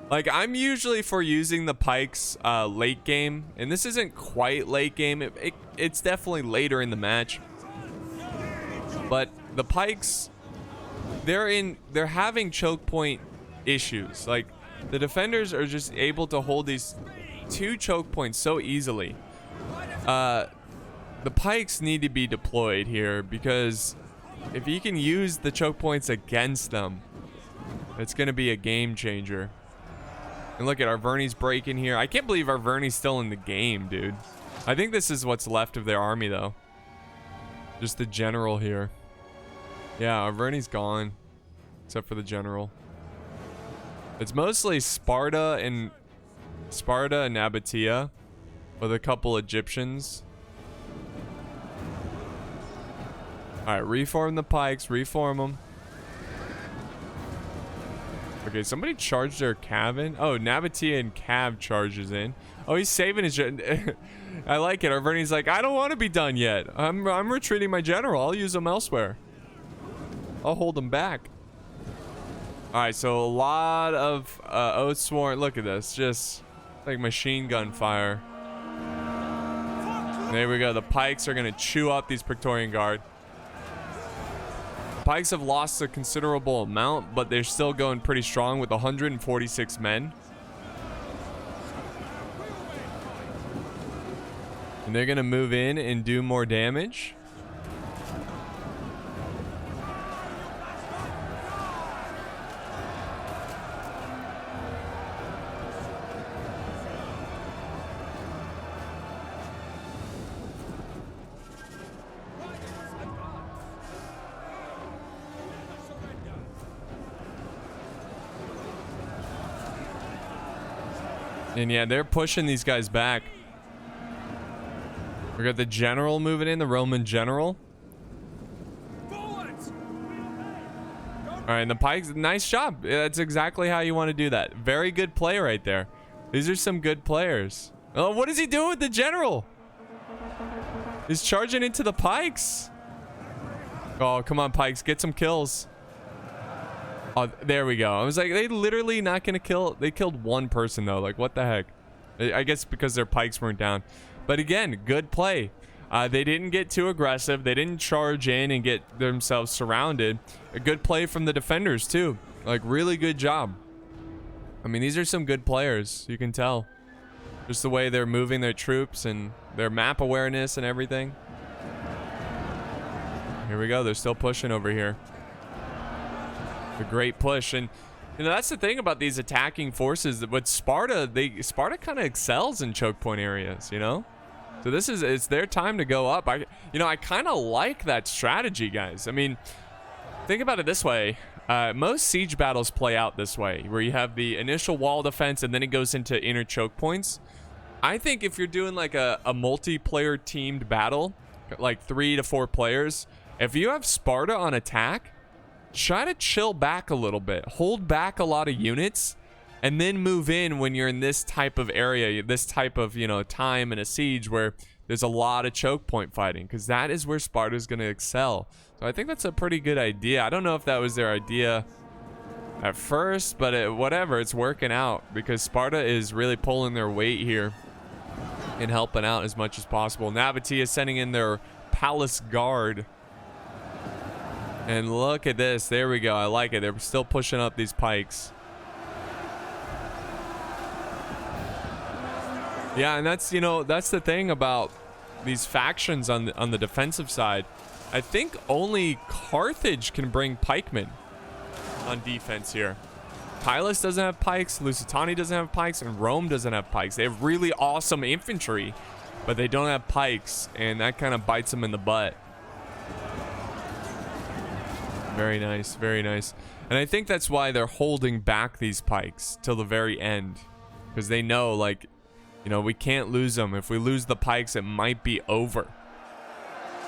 Like, I'm usually for using the pikes late game, and this isn't quite late game. It's definitely later in the match. But the pikes, they're having choke point issues. Like, the defenders are just able to hold these 2 choke points so easily. The pikes need to be deployed here, because if you can use the choke points against them, it's going to be a game changer. And look at Arverni's breaking here. I can't believe Arverni's still in the game, dude. I think this is what's left of their army, though. Just the general here. Yeah, Arverni's gone. Except for the general. It's mostly Sparta and Nabatea. With a couple Egyptians. Alright, reform the pikes. Reform them. Okay, somebody charged their cav in. Oh, Nabatea and cav charges in. Oh, he's saving his I like it. Arverni's like, I don't want to be done yet. I'm retreating my general. I'll use him elsewhere. I'll hold him back. Alright, so a lot of Oathsworn. Look at this. Just like machine gun fire. There we go. The pikes are going to chew up these Praetorian Guard. Pikes have lost a considerable amount, but they're still going pretty strong with 146 men. And they're going to move in and do more damage. And yeah, they're pushing these guys back. We got the general moving in, the Roman general. Alright, and the pikes, nice job. That's exactly how you want to do that. Very good play right there. These are some good players. Oh, what is he doing with the general? He's charging into the pikes. Oh, come on, pikes. Get some kills. Oh, there we go. I was like, they literally not gonna kill. They killed one person though. Like, what the heck? I guess because their pikes weren't down. But again, good play. They didn't get too aggressive. They didn't charge in and get themselves surrounded. A good play from the defenders too. Like, really good job. I mean, these are some good players. You can tell. Just the way they're moving their troops and their map awareness and everything. Here we go. They're still pushing over here. A great push. And you know, that's the thing about these attacking forces, that with Sparta, Sparta kind of excels in choke point areas, you know? So it's their time to go up. I kind of like that strategy, guys. I mean, think about it this way. Most siege battles play out this way, where you have the initial wall defense and then it goes into inner choke points. I think if you're doing like a multiplayer teamed battle, like 3 to 4 players, if you have Sparta on attack, try to chill back a little bit. Hold back a lot of units and then move in when you're in this type of area, this type of, you know, time in a siege where there's a lot of choke point fighting, because that is where Sparta's going to excel. So I think that's a pretty good idea. I don't know if that was their idea at first, but whatever, it's working out because Sparta is really pulling their weight here and helping out as much as possible. Nabatea is sending in their palace guard. And look at this. There we go. I like it. They're still pushing up these pikes. Yeah, and that's, you know, that's the thing about these factions on the defensive side. I think only Carthage can bring pikemen on defense here. Pylus doesn't have pikes, Lusitania doesn't have pikes, and Rome doesn't have pikes. They have really awesome infantry, but they don't have pikes, and that kind of bites them in the butt. Very nice, very nice. And I think that's why they're holding back these pikes till the very end, because they know, like, you know, we can't lose them. If we lose the pikes, it might be over.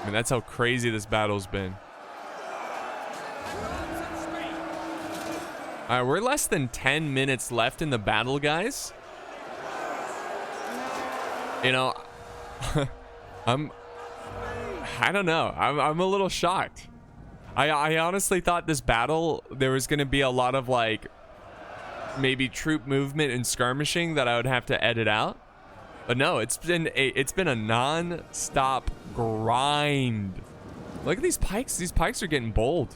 I mean, that's how crazy this battle's been. All right, we're less than 10 minutes left in the battle, guys. You know, I don't know. I'm a little shocked. I honestly thought this battle, there was going to be a lot of, like, maybe troop movement and skirmishing that I would have to edit out. But no, it's been a non-stop grind. Look at these pikes. These pikes are getting bold.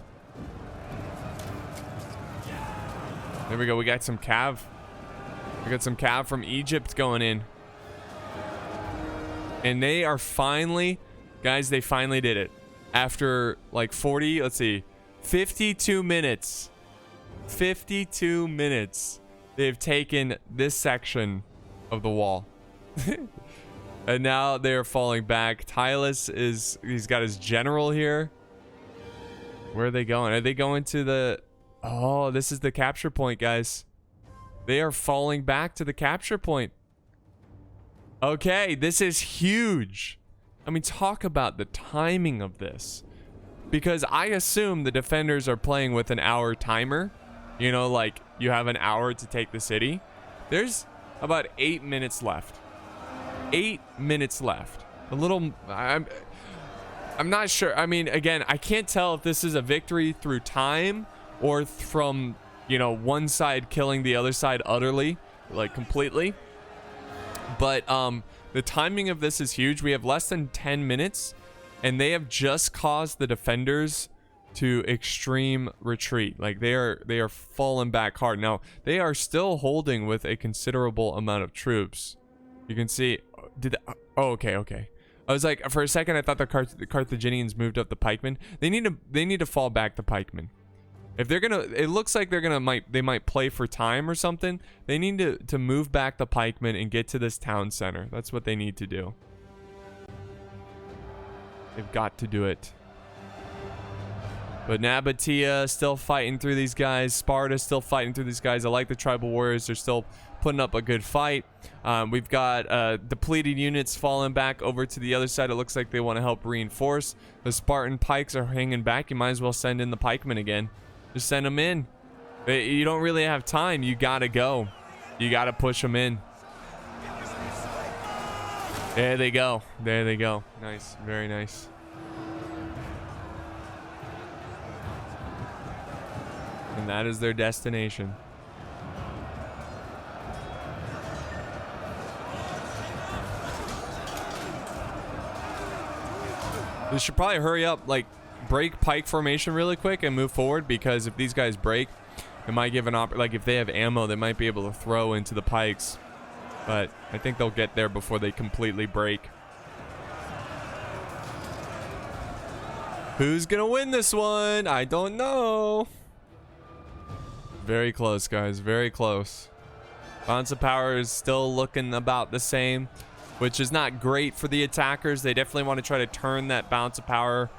There we go. We got some cav. We got some cav from Egypt going in. And they are finally, guys, they finally did it. After like 52 minutes. 52 minutes. They've taken this section of the wall. And now they're falling back. Tylus he's got his general here. Where are they going? Are they going to the... Oh, this is the capture point, guys. They are falling back to the capture point. Okay, this is huge. I mean, talk about the timing of this. Because I assume the defenders are playing with an hour timer. You know, like, you have an hour to take the city. There's about 8 minutes left. 8 minutes left. A little... I'm not sure. I mean, again, I can't tell if this is a victory through time or from, you know, one side killing the other side utterly, like completely. But the timing of this is huge. We have less than 10 minutes, and they have just caused the defenders to extreme retreat. Like, they are falling back hard. Now, they are still holding with a considerable amount of troops. You can see... oh, okay. I was like, for a second, I thought the Carthaginians moved up the pikemen. They need to fall back the pikemen. If they're gonna, it looks like they might play for time or something. They need to move back the pikemen and get to this town center. That's what they need to do. They've got to do it. But Nabatea still fighting through these guys. Sparta still fighting through these guys. I like the tribal warriors. They're still putting up a good fight. We've got depleted units falling back over to the other side. It looks like they want to help reinforce. The Spartan pikes are hanging back. You might as well send in the pikemen again. Just send them in. You don't really have time. You gotta go. You gotta push them in. There they go. There they go. Nice. Very nice. And that is their destination. They should probably hurry up, like, break pike formation really quick and move forward, because if these guys break, it might give an like, if they have ammo, they might be able to throw into the pikes. But I think they'll get there before they completely break. Who's gonna win this one? I don't know. Very close, guys. Very close. Balance of power is still looking about the same, which is not great for the attackers. They definitely want to try to turn that balance of power,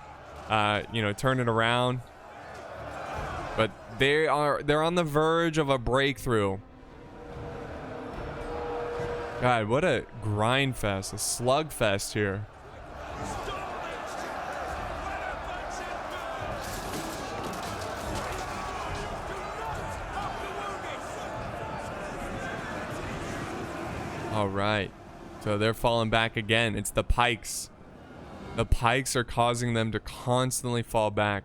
you know, turn it around. But they're on the verge of a breakthrough. God, what a grind fest, a slug fest here. All right, so they're falling back again. It's the pikes. The pikes are causing them to constantly fall back.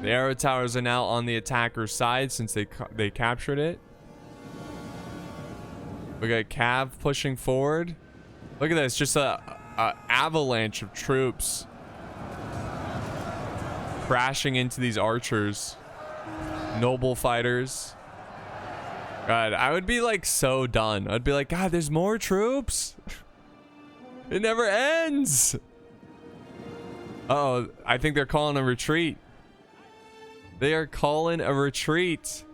The arrow towers are now on the attacker's side since they captured it. We got Cav pushing forward. Look at this, just a avalanche of troops crashing into these archers, noble fighters. God, I would be like so done. I'd be like, God, there's more troops. It never ends. Uh-oh, I think they're calling a retreat. They are calling a retreat.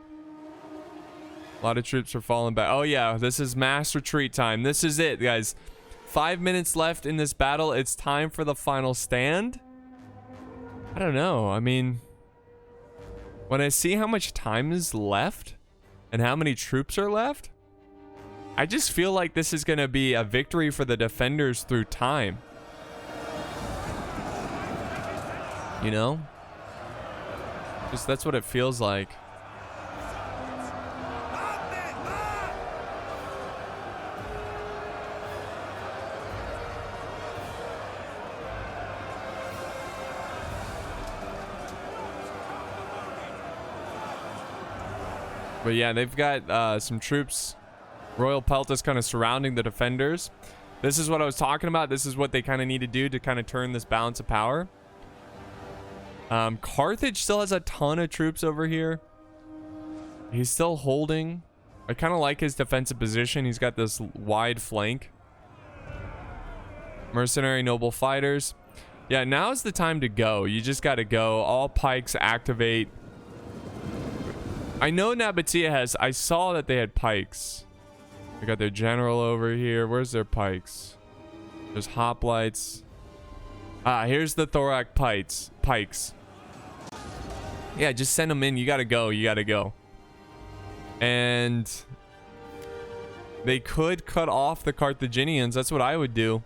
A lot of troops are falling back. Oh yeah, this is mass retreat time. This is it, guys. 5 minutes left in this battle. It's time for the final stand. I don't know. I mean, when I see how much time is left and how many troops are left, I just feel like this is going to be a victory for the defenders through time. You know? Just that's what it feels like. But yeah, they've got some troops. Royal Pelt is kind of surrounding the defenders. This is what I was talking about. This is what they kind of need to do to kind of turn this balance of power. Carthage still has a ton of troops over here. He's still holding. I kind of like his defensive position. He's got this wide flank. Mercenary noble fighters. Yeah, now's the time to go. You just got to go. All pikes activate. I know Nabatea has. I saw that they had pikes. They got their general over here. Where's their pikes? There's hoplites. Ah, here's the thorac pikes. Yeah, just send them in. You gotta go. You gotta go. And they could cut off the Carthaginians. That's what I would do.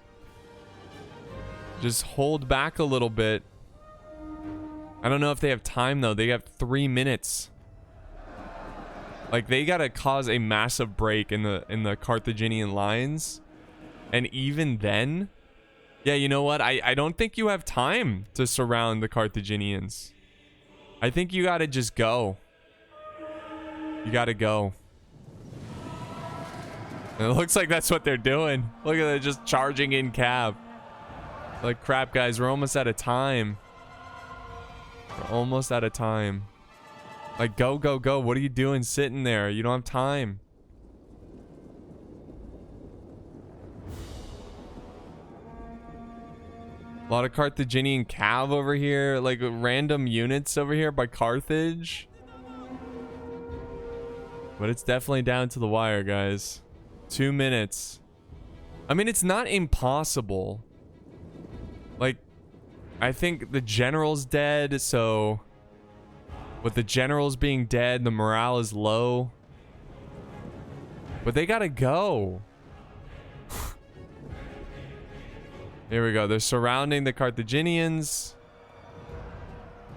Just hold back a little bit. I don't know if they have time though. They have 3 minutes. Like, they gotta cause a massive break in the Carthaginian lines. And even then, yeah, you know what? I don't think you have time to surround the Carthaginians. I think you gotta just go. You gotta go. And it looks like that's what they're doing. Look at that, just charging in cab. Like, crap, guys, we're almost out of time. We're almost out of time. Like, go, go, go. What are you doing sitting there? You don't have time. A lot of Carthaginian cav over here. Like, random units over here by Carthage. But it's definitely down to the wire, guys. 2 minutes. I mean, it's not impossible. Like, I think the general's dead, so... With the generals being dead, the morale is low. But they gotta go. Here we go. They're surrounding the Carthaginians.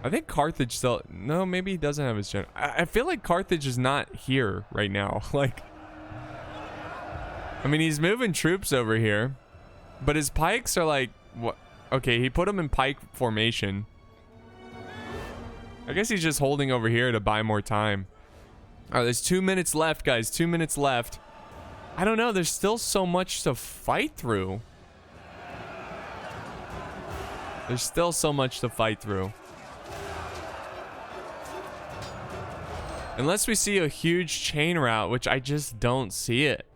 I think Carthage still... No, maybe he doesn't have his general. I feel like Carthage is not here right now. Like... I mean, he's moving troops over here. But his pikes are like... What? Okay, he put them in pike formation. I guess he's just holding over here to buy more time. All right, there's 2 minutes left, guys. 2 minutes left. I don't know. There's still so much to fight through. There's still so much to fight through. Unless we see a huge chain route, which I just don't see it.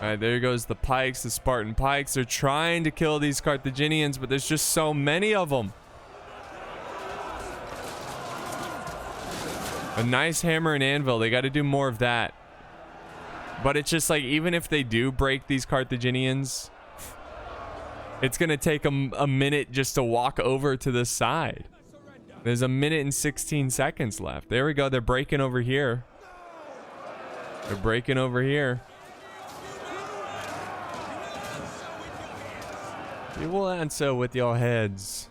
All right, there goes the pikes, the Spartan pikes. They're trying to kill these Carthaginians, but there's just so many of them. A nice hammer and anvil. They got to do more of that. But it's just like, even if they do break these Carthaginians, it's going to take them a minute just to walk over to the side. There's a minute and 16 seconds left. There we go. They're breaking over here. They're breaking over here. You will answer with your heads.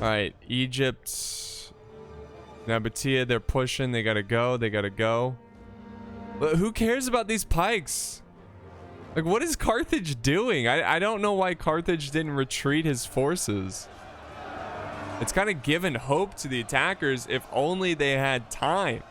Alright, Egypt. Nabatea, they're pushing. They gotta go. They gotta go. But who cares about these pikes? Like, what is Carthage doing? I don't know why Carthage didn't retreat his forces. It's kind of given hope to the attackers if only they had time.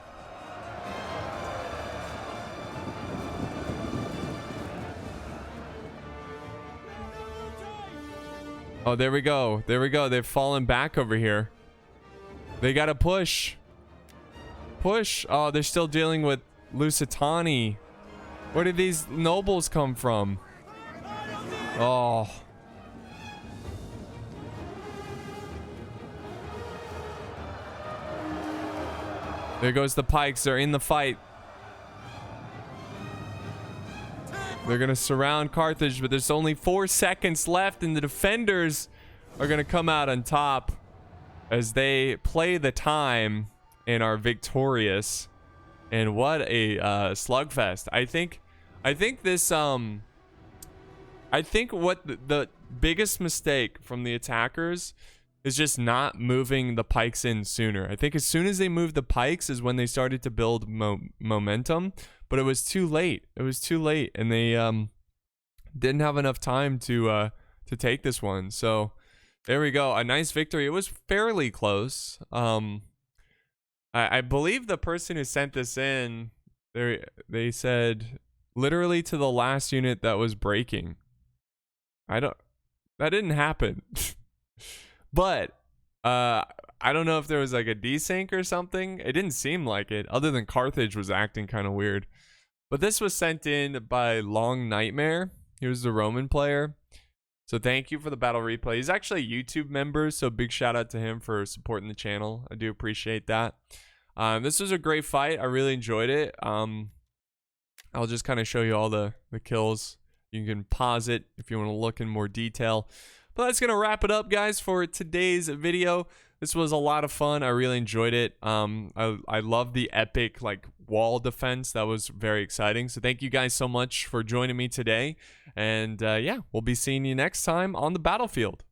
Oh, there we go. There we go. They've fallen back over here. They got to push. Push. Oh, they're still dealing with Lusitani. Where did these nobles come from? Oh. There goes the pikes. They're in the fight. They're going to surround Carthage, but there's only 4 seconds left, and the defenders are going to come out on top as they play the time and are victorious. And what a slugfest. I think this I think what the biggest mistake from the attackers is just not moving the pikes in sooner. I think as soon as they moved the pikes is when they started to build momentum. But it was too late. It was too late, and they didn't have enough time to take this one. So there we go. A nice victory. It was fairly close. I believe the person who sent this in, they said literally to the last unit that was breaking. That didn't happen. But I don't know if there was like a desync or something. It didn't seem like it, other than Carthage was acting kind of weird. But this was sent in by Long Nightmare. He was the Roman player. So thank you for the battle replay. He's actually a YouTube member, so big shout out to him for supporting the channel. I do appreciate that. This was a great fight. I really enjoyed it. I'll just kind of show you all the kills. You can pause it if you want to look in more detail. But that's going to wrap it up, guys, for today's video. This was a lot of fun. I really enjoyed it. I love the epic like wall defense. That was very exciting. So thank you guys so much for joining me today. And yeah, we'll be seeing you next time on the battlefield.